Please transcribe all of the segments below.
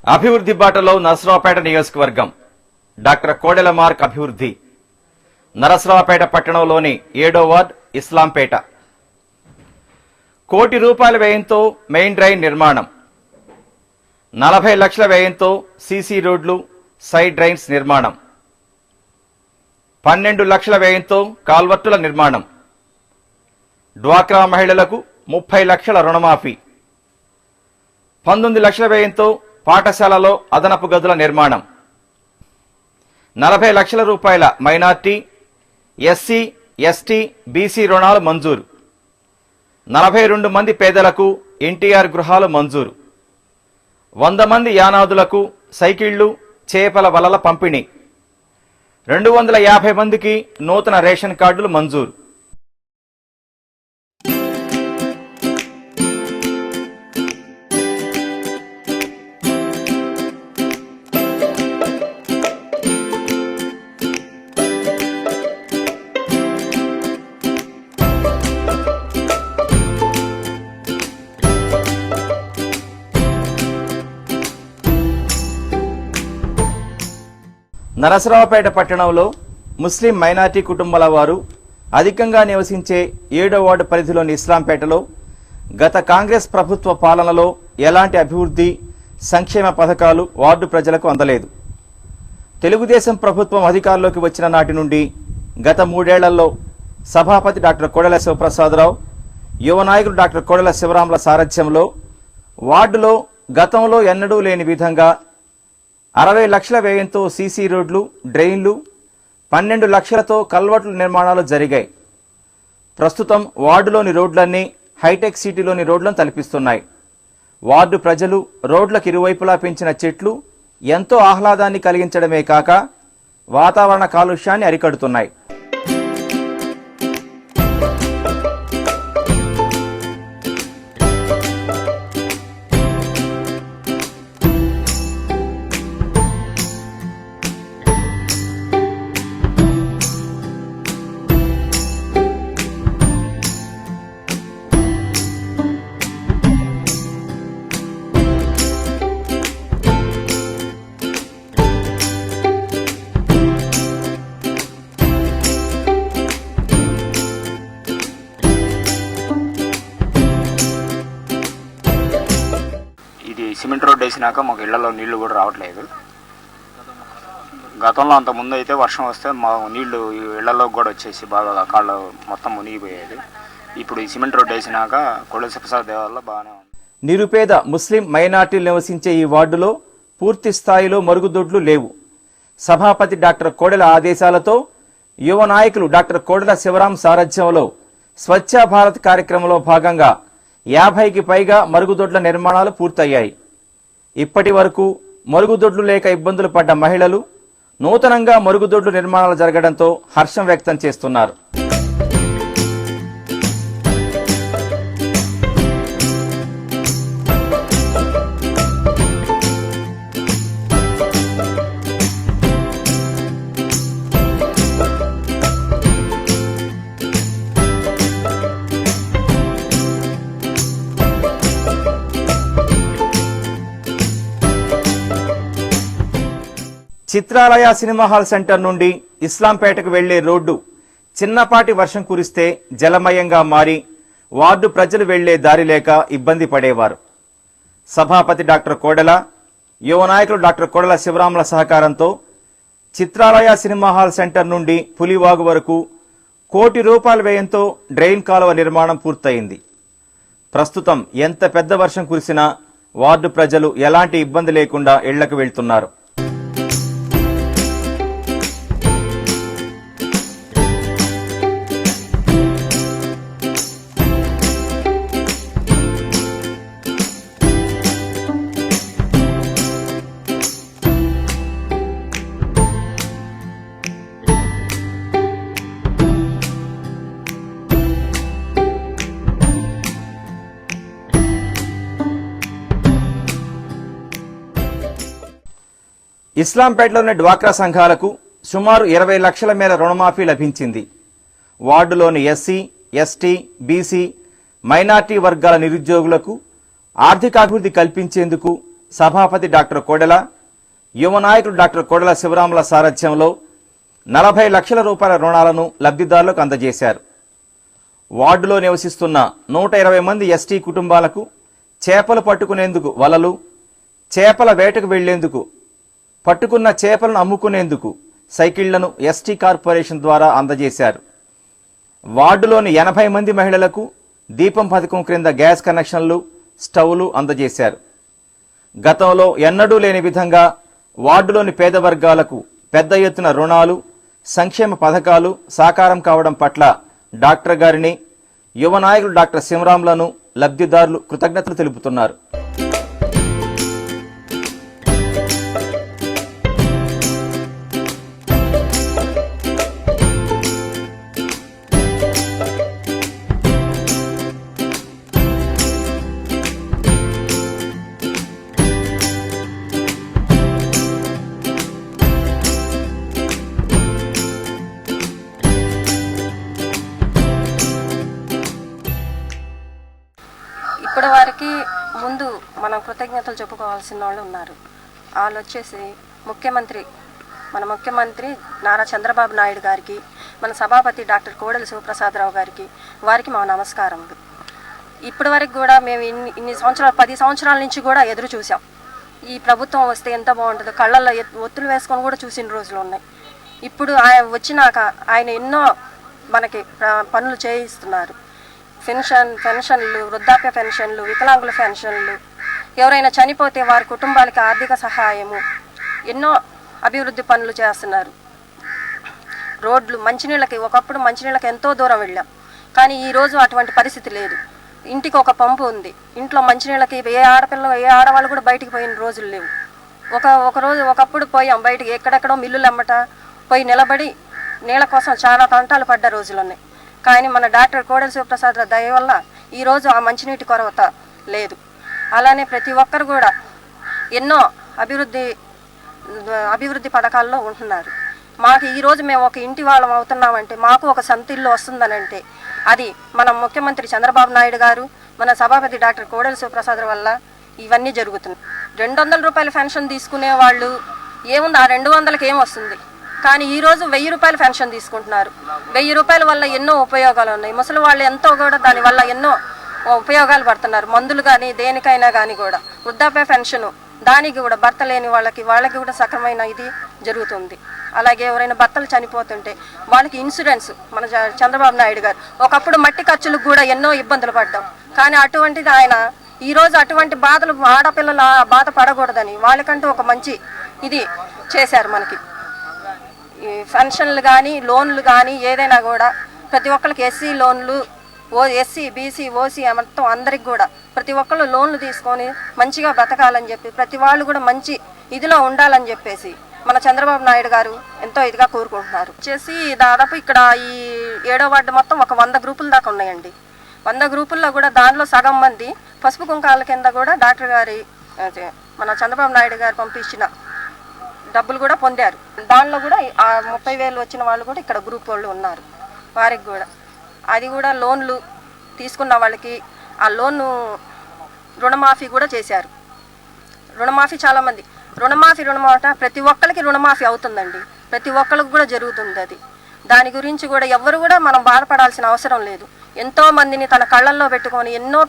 అభివృద్ధి బాటలో నరసరావుపేట నియోజకవర్గం. డాక్టర్ కోడెల మార్క్ అభివృద్ధి. నరసరావుపేట పట్టణంలోని 7వ వార్డ్ ఇస్లాంపేట. ₹1 కోటి వ్యయంతో మెయిన్ డ్రైన్ నిర్మాణం. 40 లక్షల వ్యయంతో సీసీ రోడ్లు, సైడ్ డ్రైన్స్ నిర్మాణం. 12 లక్షల వ్యయంతో కాల్వర్టుల నిర్మాణం. డ్వాక్రా మహిళలకు 30 లక్షల రుణమాఫీ. 19 లక్షల వ్యయంతో పాఠశాలలో అదనపు గదుల నిర్మాణం. 40 లక్షల రూపాయల మైనార్టీ, ఎస్సీ, ఎస్టీ, బీసీ రుణాలు మంజూరు. 42 మంది పేదలకు ఎన్టీఆర్ గృహాలు మంజూరు. 100 మంది యానాదులకు సైకిళ్లు, చేపల వలల పంపిణీ. 250 మందికి నూతన రేషన్ కార్డులు మంజూరు. నరసరావుపేట పట్టణంలో ముస్లిం మైనార్టీ కుటుంబాల వారు అధికంగా నివసించే 7వ వార్డు పరిధిలోని ఇస్లాంపేటలో గత కాంగ్రెస్ ప్రభుత్వ పాలనలో ఎలాంటి అభివృద్ధి, సంక్షేమ పథకాలు వార్డు ప్రజలకు అందలేదు. తెలుగుదేశం ప్రభుత్వం అధికారంలోకి వచ్చిన నాటి నుండి గత 3 ఏళ్లలో సభాపతి డాక్టర్ కోడెల శివప్రసాదరావు, యువ నాయకుడు డాక్టర్ కోడెల శివరాముల సారథ్యంలో వార్డులో గతంలో ఎన్నడూ లేని విధంగా 60 లక్షల వ్యయంతో సీసీ రోడ్లు, డ్రైన్లు, 12 లక్షలతో కల్వర్టుల నిర్మాణాలు జరిగాయి. ప్రస్తుతం వార్డులోని రోడ్లన్నీ హైటెక్ సిటీలోని రోడ్లను తలపిస్తున్నాయి. వార్డు ప్రజలు రోడ్లకు ఇరువైపులా పెంచిన చెట్లు ఎంతో ఆహ్లాదాన్ని కలిగించడమే కాక వాతావరణ కాలుష్యాన్ని అరికడుతున్నాయి. సిమెంట్ రోడ్ వేసినాక మాకు ఇళ్లలో నీళ్లు కూడా రావట్లేదు. గతంలో అంత ముందు అయితే వర్షం వస్తే మా నీళ్లు ఇళ్లలోకి కూడా వచ్చేసి బాగా కాళ్ళు మొత్తం మునిగిపోయేది. ఇప్పుడు ఈ సిమెంట్ రోడ్ వేసినాక కోడెల శివప్రసాద్ వల్ల బాగానే ఉంది. నిరుపేద ముస్లిం మైనార్టీలు నివసించే ఈ వార్డులో పూర్తి స్థాయిలో మరుగుదొడ్లు లేవు. సభాపతి డాక్టర్ కోడెల ఆదేశాలతో యువ నాయకులు డాక్టర్ కోడెల శివరాం సారథ్యంలో స్వచ్ఛ భారత్ కార్యక్రమంలో భాగంగా 50కి పైగా మరుగుదొడ్ల నిర్మాణాలు పూర్తయ్యాయి. ఇప్పటి వరకు మరుగుదొడ్లు లేక ఇబ్బందులు పడ్డ మహిళలు నూతనంగా మరుగుదొడ్లు నిర్మాణాలు జరగడంతో హర్షం వ్యక్తం చేస్తున్నారు. చిత్రాలయ సినిమా హాల్ సెంటర్ నుండి ఇస్లాంపేటకు వెళ్లే రోడ్డు చిన్నపాటి వర్షం కురిస్తే జలమయంగా మారి వార్డు ప్రజలు వెళ్లే దారి లేక ఇబ్బంది పడేవారు. సభాపతి డాక్టర్ కోడెల, యువ నాయకులు డాక్టర్ కోడెల శివరాముల సహకారంతో చిత్రాలయ సినిమా హాల్ సెంటర్ నుండి పులివాగు వరకు ₹1 కోటి వ్యయంతో డ్రైన్ కాలువ నిర్మాణం పూర్తయింది. ప్రస్తుతం ఎంత పెద్ద వర్షం కురిసినా వార్డు ప్రజలు ఎలాంటి ఇబ్బంది లేకుండా ఇళ్లకు వెళ్తున్నారు. ఇస్లాంపేటలోని డ్వాక్రా సంఘాలకు సుమారు 20 లక్షల మేర రుణమాఫీ లభించింది. వార్డులోని ఎస్సీ, ఎస్టీ, బీసీ, మైనార్టీ వర్గాల నిరుద్యోగులకు ఆర్థికాభివృద్ధి కల్పించేందుకు సభాపతి డాక్టర్ కోడెల, యువ నాయకుడు డాక్టర్ కోడెల శివరాముల సారథ్యంలో 40 లక్షల రూపాయల రుణాలను లబ్ధిదారులకు అందజేశారు. వార్డులో నివసిస్తున్న 120 మంది ఎస్టీ కుటుంబాలకు చేపలు పట్టుకునేందుకు వలలు, చేపల వేటకు వెళ్లేందుకు, పట్టుకున్న చేపలను అమ్ముకునేందుకు సైకిళ్లను ఎస్టీ కార్పొరేషన్ ద్వారా అందజేశారు. వార్డులోని 80 మంది మహిళలకు దీపం పథకం క్రింద గ్యాస్ కనెక్షన్లు, స్టవ్లు అందజేశారు. గతంలో ఎన్నడూ లేని విధంగా వార్డులోని పేద వర్గాలకు పెద్ద ఎత్తున రుణాలు, సంక్షేమ పథకాలు సాకారం కావడం పట్ల డాక్టర్ గారిని, యువ నాయకులు డాక్టర్ శివరాములను లబ్ధిదారులు కృతజ్ఞతలు తెలుపుతున్నారు. ఇప్పటి వారికి ముందు మనం కృతజ్ఞతలు చెప్పుకోవాల్సిన వాళ్ళు ఉన్నారు. వాళ్ళు వచ్చేసి మన ముఖ్యమంత్రి నారా చంద్రబాబు నాయుడు గారికి, మన సభాపతి డాక్టర్ కోడెల శివప్రసాదరావు గారికి, వారికి మా నమస్కారములు. ఇప్పటి వరకు కూడా మేము ఇన్ని సంవత్సరాలు 10 సంవత్సరాల నుంచి కూడా ఎదురు చూసాం. ఈ ప్రభుత్వం వస్తే ఎంత బాగుంటుందో కళ్ళల్లో ఒత్తులు వేసుకొని కూడా చూసిన రోజులు ఉన్నాయి. ఇప్పుడు ఆయన వచ్చినాక ఆయన ఎన్నో మనకి పనులు చేయిస్తున్నారు. పెన్షన్లు, వృద్ధాప్య పెన్షన్లు, వికలాంగుల పెన్షన్లు, ఎవరైనా చనిపోతే వారి కుటుంబాలకి ఆర్థిక సహాయము, ఎన్నో అభివృద్ధి పనులు చేస్తున్నారు. రోడ్లు, ఒకప్పుడు మంచినీళ్ళకి ఎంతో దూరం వెళ్ళాం, కానీ ఈరోజు అటువంటి పరిస్థితి లేదు. ఇంటికి ఒక పంపు ఉంది. ఇంట్లో మంచినీళ్ళకి ఏ ఆడవాళ్ళు కూడా బయటికి పోయిన రోజులు లేవు. ఒకప్పుడు పోయాం బయటికి, ఎక్కడెక్కడో మిల్లులు అమ్మట పోయి నిలబడి నీళ్ళ కోసం చాలా తంటాలు పడ్డ రోజులు ఉన్నాయి. కానీ మన డాక్టర్ కోడెల శివప్రసాద్ దయ వల్ల ఈరోజు ఆ మంచినీటి కొరత లేదు. అలానే ప్రతి ఒక్కరు కూడా ఎన్నో అభివృద్ధి పథకాల్లో ఉంటున్నారు. మాకు ఈరోజు మేము ఒక ఇంటి వాళ్ళం అవుతున్నామంటే, మాకు ఒక సొంత ఇల్లు వస్తుందనంటే అది మన ముఖ్యమంత్రి చంద్రబాబు నాయుడు గారు, మన సభాపతి డాక్టర్ కోడెల శివప్రసాద్ వల్ల ఇవన్నీ జరుగుతున్నాయి. 200 రూపాయల పెన్షన్ తీసుకునే వాళ్ళు ఏముంది, ఆ 200కి ఏం వస్తుంది? కానీ ఈరోజు 1000 రూపాయల పెన్షన్ తీసుకుంటున్నారు. 1000 రూపాయల వల్ల ఎన్నో ఉపయోగాలు ఉన్నాయి. ముసలి వాళ్ళు ఎంతో కూడా దానివల్ల ఎన్నో ఉపయోగాలు పడుతున్నారు. మందులు కానీ దేనికైనా కానీ కూడా. వృద్ధాప్య పెన్షను, దానికి కూడా భర్త లేని వాళ్ళకి కూడా సక్రమైన ఇది జరుగుతుంది. అలాగే ఎవరైనా భర్తలు చనిపోతుంటే వాళ్ళకి ఇన్సూరెన్స్ మన చంద్రబాబు నాయుడు గారు. ఒకప్పుడు మట్టి ఖర్చులకు కూడా ఎన్నో ఇబ్బందులు పడ్డాం, కానీ అటువంటిది ఆయన ఈరోజు అటువంటి బాధలు ఆడపిల్లలు బాధ పడకూడదని వాళ్ళకంటూ ఒక మంచి ఇది చేశారు. మనకి ఈ పెన్షన్లు కానీ లోన్లు కానీ ఏదైనా కూడా ప్రతి ఒక్కరికి ఎస్సీ లోన్లు, ఎస్సీ బీసీ ఓసీ మొత్తం అందరికి కూడా ప్రతి ఒక్కళ్ళు లోన్లు తీసుకొని మంచిగా బ్రతకాలని చెప్పి ప్రతి వాళ్ళు కూడా మంచి ఇదిలో ఉండాలని చెప్పేసి మన చంద్రబాబు నాయుడు గారు ఎంతో ఇదిగా కోరుకుంటున్నారు. వచ్చేసి దాదాపు ఇక్కడ ఈ 7వ వార్డు మొత్తం ఒక 100 గ్రూపుల దాకా ఉన్నాయండి. 100 గ్రూపుల్లో కూడా దానిలో సగం మంది పసుపు కుంకాల కింద కూడా డాక్టర్ గారి మన చంద్రబాబు నాయుడు గారు పంపించిన డబ్బులు కూడా పొందారు. దానిలో కూడా 30,000 వచ్చిన వాళ్ళు కూడా ఇక్కడ గ్రూప్ వాళ్ళు ఉన్నారు. వారికి కూడా అది కూడా లోన్లు తీసుకున్న వాళ్ళకి ఆ లోను రుణమాఫీ కూడా చేశారు. రుణమాఫీ చాలామంది రుణమాట ప్రతి ఒక్కరికి రుణమాఫీ అవుతుందండి. ప్రతి ఒక్కరికి కూడా జరుగుతుంది అది. దాని గురించి కూడా ఎవరు కూడా మనం బాధపడాల్సిన అవసరం లేదు. ఎంతో మందిని తన కళ్ళల్లో పెట్టుకొని ఎన్నో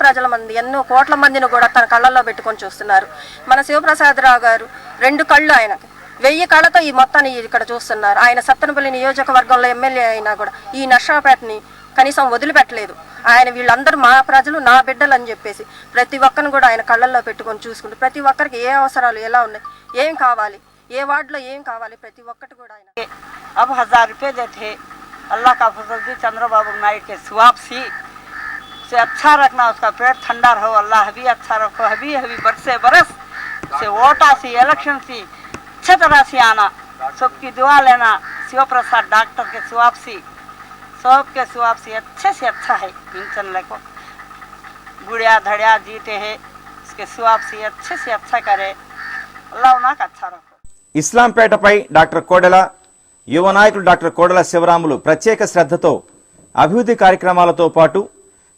కోట్ల మందిని కూడా తన కళ్ళల్లో పెట్టుకొని చూస్తున్నారు. మన శివప్రసాదరావు గారు 2 కళ్ళు ఆయనకి 1000 కళ్ళతో ఈ మొత్తాన్ని ఇక్కడ చూస్తున్నారు. ఆయన సత్తెనపల్లి నియోజకవర్గంలో ఎమ్మెల్యే అయినా కూడా ఈ నర్సాపేటని కనీసం వదిలిపెట్టలేదు. ఆయన వీళ్ళందరూ మా ప్రజలు, నా బిడ్డలు అని చెప్పేసి ప్రతి ఒక్కరిని కూడా ఆయన కళ్ళల్లో పెట్టుకొని చూసుకుంటూ ప్రతి ఒక్కరికి ఏ అవసరాలు ఎలా ఉన్నాయి, ఏం కావాలి, ఏ వార్డులో ఏం కావాలి ప్రతి ఒక్కటి కూడా ఆయన. अब 1000 रुपये देते, अल्लाह का फजल भी चंद्रबाबू नायडू के सुवापसी से अच्छा रखना, उसका पेट ठंडा रहो, अल्लाह भी अच्छा रखो, हबी बरसे बरस से वोटा सी इलेक्शन सी अच्छे तरह से आना, सबकी दुआ लेना। शिव प्रसाद डॉक्टर के सुवापसी सबके सुवापसी अच्छे से अच्छा है। पेंशन लेको गुड़िया धड़िया जीते हैं, उसके सुवापसी अच्छे से अच्छा करे, अल्लाह उन्हें अच्छा रखो। ఇస్లాంపేటపై డాక్టర్ కోడెల, యువ నాయకులు డాక్టర్ కోడెల శివరాములు ప్రత్యేక శ్రద్ధతో అభివృద్ధి కార్యక్రమాలతో పాటు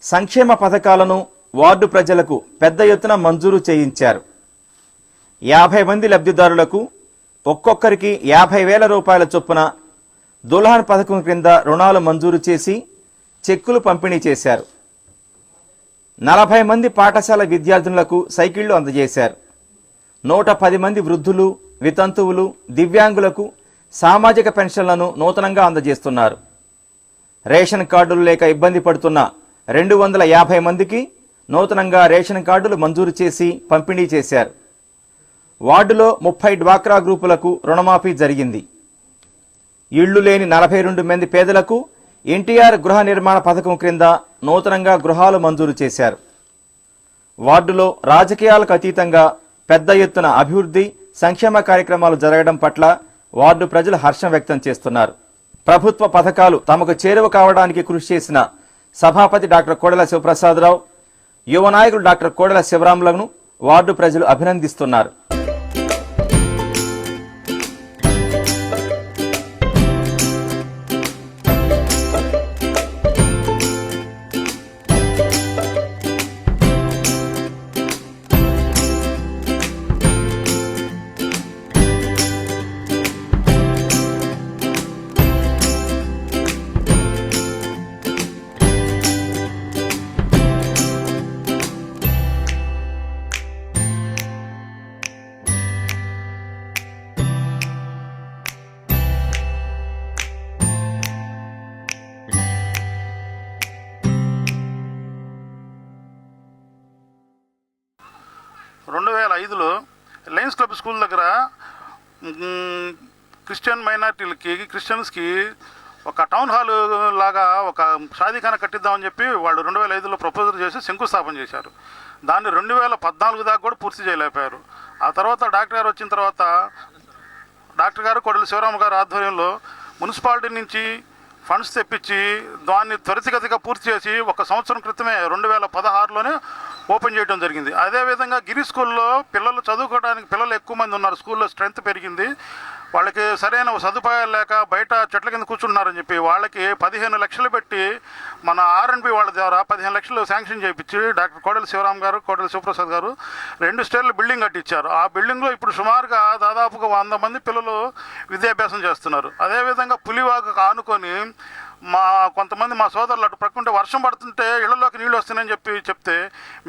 సంక్షేమ పథకాలను వార్డు ప్రజలకు పెద్ద ఎత్తున మంజూరు చేయించారు. 50 మంది లబ్ధిదారులకు ఒక్కొక్కరికి 50,000 రూపాయల చొప్పున దుల్హన్ పథకం క్రింద రుణాలు మంజూరు చేసి చెక్కులు పంపిణీ చేశారు. 40 మంది పాఠశాల విద్యార్థులకు సైకిళ్లు అందజేశారు. 110 మంది వృద్ధులు, వితంతువులు, దివ్యాంగులకు సామాజిక పెన్షన్లను నూతనంగా అందజేస్తున్నారు. రేషన్ కార్డులు లేక ఇబ్బంది పడుతున్న 250 మందికి నూతనంగా రేషన్ కార్డులు మంజూరు చేసి పంపిణీ చేశారు. వార్డులో 30 డ్వాక్రా గ్రూపులకు రుణమాఫీ జరిగింది. ఇళ్లు లేని 42 మంది పేదలకు ఎన్టీఆర్ గృహ నిర్మాణ పథకం క్రింద నూతనంగా గృహాలు మంజూరు చేశారు. వార్డులో రాజకీయాలకు అతీతంగా పెద్ద ఎత్తున అభివృద్ధి, సంక్షేమ కార్యక్రమాలు జరగడం పట్ల వార్డు ప్రజలు హర్షం వ్యక్తం చేస్తున్నారు. ప్రభుత్వ పథకాలు తమకు చేరువ కావడానికి కృషి చేసిన సభాపతి డాక్టర్ కోడెల శివప్రసాదరావు, యువ నాయకులు డాక్టర్ కోడెల శివరాములను వార్డు ప్రజలు అభినందిస్తున్నారు. లయన్స్ క్లబ్ స్కూల్ దగ్గర క్రిస్టియన్ మైనార్టీలకి, క్రిస్టియన్స్కి ఒక టౌన్ హాల్ లాగా ఒక షాదీఖానా కట్టిద్దామని చెప్పి వాళ్ళు 2005లో ప్రపోజల్ చేసి శంకుస్థాపన చేశారు. దాన్ని 2014 దాకా కూడా పూర్తి చేయలేకపోయారు. ఆ తర్వాత డాక్టర్ గారు వచ్చిన తర్వాత డాక్టర్ గారు కోడెల శివరామ గారు ఆధ్వర్యంలో మున్సిపాలిటీ నుంచి ఫండ్స్ తెప్పించి దాన్ని త్వరితగతిగా పూర్తి చేసి 1 సంవత్సరం క్రితమే 2016లోనే ఓపెన్ చేయడం జరిగింది. అదేవిధంగా గిరి స్కూల్లో పిల్లలు చదువుకోవడానికి పిల్లలు ఎక్కువ మంది ఉన్నారు. స్కూల్లో స్ట్రెంత్ పెరిగింది. వాళ్ళకి సరైన సదుపాయాలు లేక బయట చెట్ల కింద కూర్చుంటున్నారని చెప్పి వాళ్ళకి 15 లక్షలు పెట్టి మన R&B వాళ్ళ ద్వారా 15 లక్షలు శాంక్షన్ చేయించి డాక్టర్ కోడెల శివరామ్ గారు, కోడెల శివప్రసాద్ గారు 2 స్టేర్లు బిల్డింగ్ కట్టించారు. ఆ బిల్డింగ్లో ఇప్పుడు సుమారుగా దాదాపుగా 100 మంది పిల్లలు విద్యాభ్యాసం చేస్తున్నారు. అదేవిధంగా పులివాకు ఆనుకొని కొంతమంది మా సోదరులు అటు ప్రక్కుంటే వర్షం పడుతుంటే ఇళ్లలోకి నీళ్ళు వస్తున్నాయని చెప్తే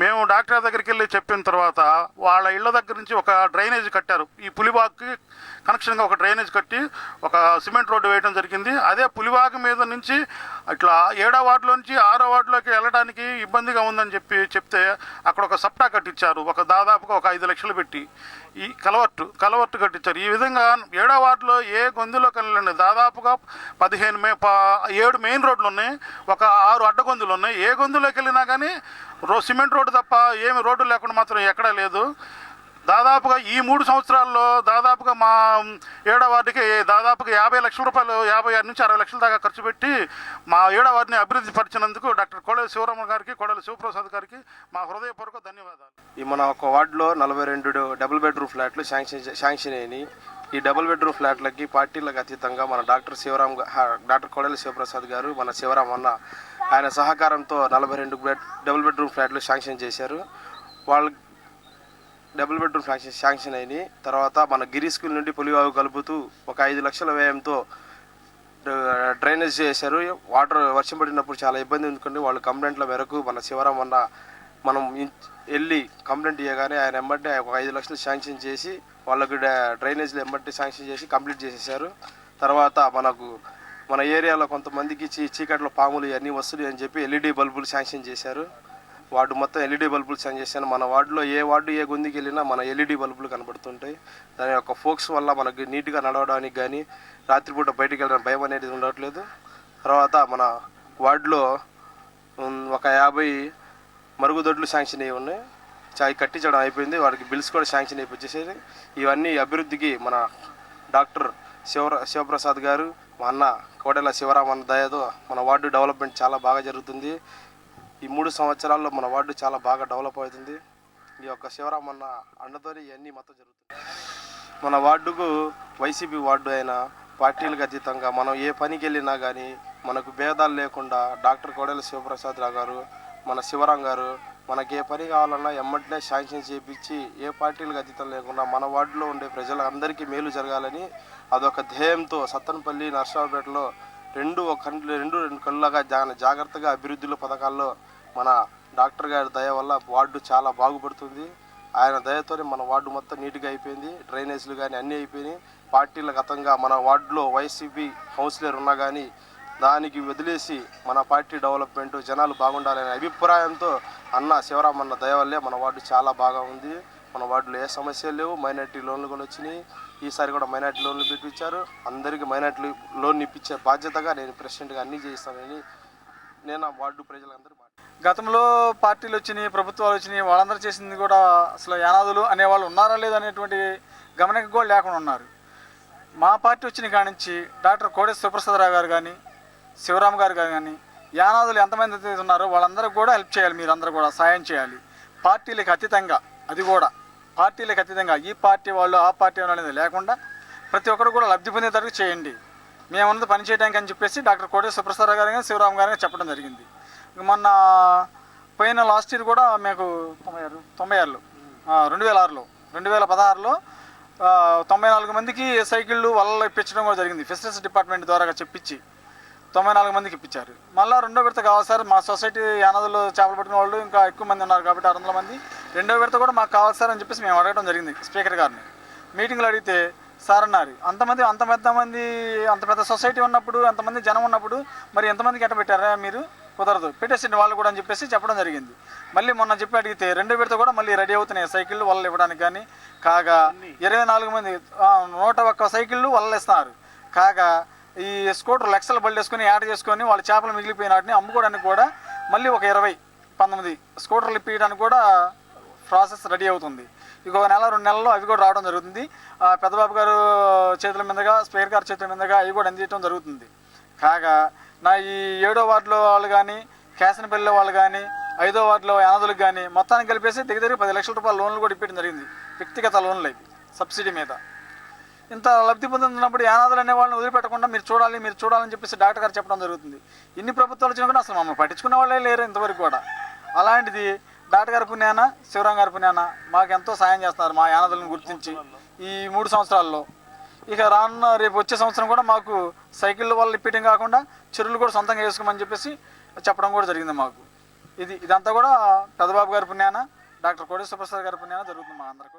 మేము డాక్టర్ దగ్గరికి వెళ్ళి చెప్పిన తర్వాత వాళ్ళ ఇళ్ల దగ్గర నుంచి ఒక డ్రైనేజ్ కట్టారు. ఈ పులివాగుకి కనెక్షన్గా ఒక డ్రైనేజ్ కట్టి ఒక సిమెంట్ రోడ్డు వేయడం జరిగింది. అదే పులివాగు మీద నుంచి ఇట్లా 7వ వార్డులో నుంచి 6వ వార్డులోకి వెళ్ళడానికి ఇబ్బందిగా ఉందని చెప్తే అక్కడ ఒక సప్టా కట్టించారు. దాదాపుగా ఒక 5 లక్షలు పెట్టి ఈ కలవర్టు కట్టించారు. ఈ విధంగా 7వ వార్డులో ఏ గొంతులోకి వెళ్ళండి దాదాపుగా 7 మెయిన్ రోడ్లు ఉన్నాయి, ఒక 6 అడ్డగొంతులు ఉన్నాయి. ఏ గొంతులోకి వెళ్ళినా కానీ సిమెంట్ రోడ్డు తప్ప ఏమి రోడ్డు లేకుండా మాత్రం ఎక్కడా లేదు. దాదాపుగా ఈ 3 సంవత్సరాల్లో దాదాపుగా మా 7వ వార్డుకి దాదాపుగా 50 లక్షల రూపాయలు, 56 నుంచి 60 లక్షల దాకా ఖర్చు పెట్టి మా 7వ వార్డుని అభివృద్ధి పరిచినందుకు డాక్టర్ కోడెల శివరామ గారికి, కోడెల శివప్రసాద్ గారికి మా హృదయపూర్వక ధన్యవాదాలు. ఈ మన ఒక వార్డులో 42 డబుల్ బెడ్రూమ్ ఫ్లాట్లు శాంక్షన్ అయినాయి. ఈ డబుల్ బెడ్రూమ్ ఫ్లాట్లకి పార్టీలకు అతీతంగా మన డాక్టర్ కోడెల శివప్రసాద్ గారు, మన శివరామ్ అన్న ఆయన సహకారంతో 42 డబుల్ బెడ్రూమ్ ఫ్లాట్లు శాంక్షన్ చేశారు. వాళ్ళు డబుల్ బెడ్రూమ్ శాంక్షన్ అయినాయి. తర్వాత మన గిరి స్కూల్ నుండి పులివాగు కలుపుతూ ఒక 5 లక్షల వ్యయంతో డ్రైనేజ్ చేశారు. వాటర్ వర్షం పడినప్పుడు చాలా ఇబ్బంది ఎందుకంటే వాళ్ళు కంప్లైంట్ల మేరకు మన శివరామ్ అన్న మనం వెళ్ళి కంప్లైంట్ ఇవ్వగానే ఆయన ఎమ్మటే ఒక 5 లక్షలు శాంక్షన్ చేసి వాళ్ళకు డ్రైనేజ్లు ఎమ్మటే శాంక్షన్ చేసి కంప్లీట్ చేసేసారు. తర్వాత మన ఏరియాలో కొంతమందికి చీకట్లో పాములు ఇవన్నీ వస్తుంది అని చెప్పి LED బల్బులు శాంక్షన్ చేశారు. వార్డు మొత్తం LED బల్బులు శాంక్షన్ చేశాను. మన వార్డులో ఏ గొంతుకి వెళ్ళినా మన LED బల్బులు కనబడుతుంటాయి. దాని యొక్క ఫోక్స్ వల్ల మనకు నీట్గా నడవడానికి కానీ రాత్రిపూట బయటికి వెళ్ళడానికి భయం అనేది ఉండట్లేదు. తర్వాత మన వార్డులో ఒక 50 మరుగుదొడ్లు శాంక్షన్ అయ్యి ఉన్నాయి. కట్టించడం అయిపోయింది. వాడికి బిల్స్ కూడా శాంక్షన్ అయిపోయేసేది. ఇవన్నీ అభివృద్ధికి మన డాక్టర్ శివప్రసాద్ గారు, మా అన్న కోడెల శివరామన్న దయతో మన వార్డు డెవలప్మెంట్ చాలా బాగా జరుగుతుంది. ఈ 3 సంవత్సరాల్లో మన వార్డు చాలా బాగా డెవలప్ అవుతుంది. ఈ యొక్క శివరామన్న అండతోనే ఇవన్నీ మొత్తం జరుగుతుంది. మన వార్డుకు వైసీపీ వార్డు అయినా పార్టీలకు అతీతంగా మనం ఏ పనికి వెళ్ళినా కానీ మనకు భేదాలు లేకుండా డాక్టర్ కోడెల శివప్రసాద్ రావు గారు, మన శివరాం గారు మనకి ఏ పని కావాలన్నా ఎమ్మటనే శాంక్షన్ చేయించి ఏ పార్టీలకు అతీతం లేకుండా మన వార్డులో ఉండే ప్రజలందరికీ మేలు జరగాలని అదొక ధ్యేయంతో సత్తెనపల్లి నర్సరావుపేటలో రెండు కళ్ళులాగా జాగ్రత్తగా అభివృద్ధిలో పథకాల్లో మన డాక్టర్ గారి దయ వల్ల వార్డు చాలా బాగుపడుతుంది. ఆయన దయతోనే మన వార్డు మొత్తం నీట్గా అయిపోయింది. డ్రైనేజీలు కానీ అన్నీ అయిపోయినాయి. పార్టీల గతంగా మన వార్డులో వైసీపీ కౌన్సిలర్ ఉన్నా కానీ దానికి వదిలేసి మన పార్టీ డెవలప్మెంట్ జనాలు బాగుండాలనే అభిప్రాయంతో అన్న శివరాం అన్న దయ వల్లే మన వార్డు చాలా బాగా ఉంది. మన వార్డులో ఏ సమస్యలు లేవు. మైనార్టీ లోన్లు కూడా వచ్చినాయి. ఈసారి కూడా మైనార్టీ లోన్లు పెట్టించారు. అందరికీ మైనార్టీ లోన్ ఇప్పించే బాధ్యతగా నేను ప్రెసిడెంట్గా అన్నీ చేయిస్తానని నేను ఆ వార్డు ప్రజలందరూ గతంలో పార్టీలు వచ్చినాయి, ప్రభుత్వాలు వచ్చినాయి, వాళ్ళందరూ చేసింది కూడా అసలు యానాదులు అనేవాళ్ళు ఉన్నారా లేదా అనేటువంటి గమనిక కూడా లేకుండా ఉన్నారు. మా పార్టీ వచ్చిన కాడి నుంచి డాక్టర్ కోడెల శివప్రసాదరావు గారు కానీ శివరామ్ గారు కానీ యానాదులు ఎంతమంది అయితే ఉన్నారో వాళ్ళందరికీ కూడా హెల్ప్ చేయాలి. మీరందరూ కూడా సాయం చేయాలి. పార్టీలకు అతీతంగా, అది కూడా పార్టీలకు అతీతంగా ఈ పార్టీ వాళ్ళు ఆ పార్టీ వాళ్ళు అనేది లేకుండా ప్రతి ఒక్కరు కూడా లబ్ధి పొందేటట్టు చేయండి. మేమున్నది పని చేయడానికి అని చెప్పేసి డాక్టర్ కోడెల శివప్రసాదరావు గారు కానీ శివరామ్ గారు కానీ చెప్పడం జరిగింది. మొన్న పోయిన లాస్ట్ ఇయర్ కూడా మీకు 2006లో 94 మందికి సైకిళ్ళు వలలు ఇప్పించడం కూడా జరిగింది. ఫిషరీస్ డిపార్ట్మెంట్ ద్వారా చెప్పించి 94 మందికి ఇప్పించారు. మళ్ళీ రెండో విడత కావాలి సార్, మా సొసైటీ యానాదులో చేపలు పట్టిన వాళ్ళు ఇంకా ఎక్కువ మంది ఉన్నారు కాబట్టి 600 మంది, రెండో విడత కూడా మాకు కావాలి సార్ అని చెప్పేసి మేము అడగడం జరిగింది స్పీకర్ గారిని. మీటింగ్లో అడిగితే సార్ అన్నారు, అంత పెద్ద సొసైటీ ఉన్నప్పుడు, అంతమంది జనం ఉన్నప్పుడు మరి ఎంతమందికి ఎట్ట పెట్టారా మీరు, కుదరదు, పెట్టేసింది వాళ్ళు కూడా అని చెప్పేసి చెప్పడం జరిగింది. మళ్ళీ మొన్న చెప్పి అడిగితే రెండో విడత కూడా మళ్ళీ రెడీ అవుతున్నాయి సైకిళ్ళు వలలు ఇవ్వడానికి. కానీ కాగా 24 మంది 101 సైకిళ్ళు వలలు ఇస్తున్నారు. కాగా ఈ స్కూటర్ లక్షల బళ్ళు వేసుకొని యాడ్ చేసుకొని వాళ్ళు చేపలు మిగిలిపోయిన వాటిని అమ్ముకోవడానికి కూడా మళ్ళీ ఒక 19 స్కూటర్లు ఇప్పించడానికి కూడా ప్రాసెస్ రెడీ అవుతుంది. ఇంకొక నెల 2 నెలల్లో అవి కూడా రావడం జరుగుతుంది. పెద్దబాబు గారు చేతుల మీదుగా, స్పీకర్ గారి చేతుల మీదుగా అవి కూడా అందించడం జరుగుతుంది. కాగా నా ఈ 7వ వార్డులో వాళ్ళు కానీ, కేసనపల్లిలో వాళ్ళు కానీ, 5వ వార్డులో యానాదులకు కానీ మొత్తానికి కలిపేసి దగ్గర 10 లక్షల రూపాయల లోన్లు కూడా ఇప్పించడం జరిగింది. వ్యక్తిగత లోన్లు అవి సబ్సిడీ మీద. ఇంత లబ్ధి పొందుతున్నప్పుడు యానాదులు అనే వాళ్ళని వదిలిపెట్టకుండా మీరు చూడాలని చెప్పేసి డాక్టర్ గారు చెప్పడం జరుగుతుంది. ఇన్ని ప్రభుత్వాలు వచ్చినా కూడా అసలు మమ్మల్ని పట్టించుకున్న వాళ్ళే లేరు ఇంతవరకు కూడా. అలాంటిది డాక్టర్ గారి పుణ్యాన, శివరాం గారి పుణ్యాన మాకు ఎంతో సాయం చేస్తున్నారు మా యానాదులను గుర్తించి ఈ 3 సంవత్సరాల్లో. ఇక రేపు వచ్చే సంవత్సరం కూడా మాకు సైకిళ్ళ వల్ల ఇప్పటం కాకుండా చెరువులు కూడా సొంతంగా వేసుకోమని చెప్పేసి చెప్పడం కూడా జరిగింది మాకు. ఇదంతా కూడా పెద్దబాబు గారి పుణ్యాన, డాక్టర్ కోడెల శివప్రసాద్ గారి పుణ్యాన జరుగుతుంది మా అందరికీ.